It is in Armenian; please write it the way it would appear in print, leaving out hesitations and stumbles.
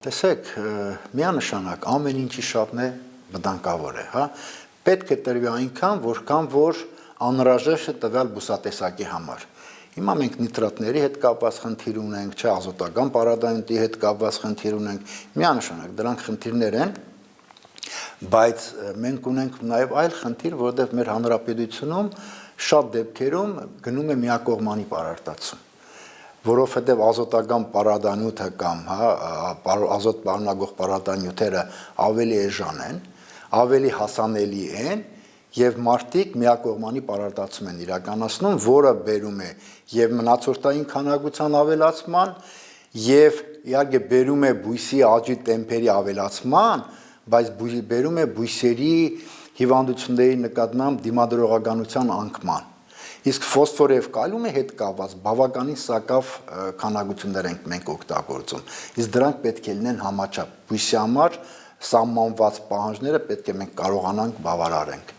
Տեսեք, միանշանակ ամեն ինչի շատն է վտանգավոր է, հա։ Պետք է տրվի այնքան, որքան որ անհրաժեշտ է տվյալ բուսատեսակի համար։ Հիմա մենք նիտրատների հետ կապված խնդիր ունենք, չէ, ազոտական պարադայնտի հետ կապված խնդիր ունենք, միանշանակ դրանք խնդիրներ են, բայց մենք ունենք նաև այլ խնդիր, որովհետև մեր հանրապետությունում շատ դեպքերում գնում է միակողմանի պարարտացում, որովհետև ազոտական պարադանյութը կամ ազոտ պարունակող պարադանյութերը ավելի էժան են, ավելի հասանելի են եւ մարդիկ միակողմանի պարարտացում են իրականացնում, որը բերում է եւ մնացորդային քանակության ավելացման եւ իհարկե բերում է բույսի աճի տեմպերի ավելացման, բայց բերում է բույսերի հիվանդությունների նկատմամբ դիմադրողականության անկման։ Իսկ ֆոսֆորի եւ կալիումի հետ կապված բավականին սակավ քանակություններ ենք մենք օգտագործում։ Իսկ դրանք պետք է լինեն համաչափ։ Բույսի համար սահմանված պահանջները պետք է մենք կարողանանք բավարարենք։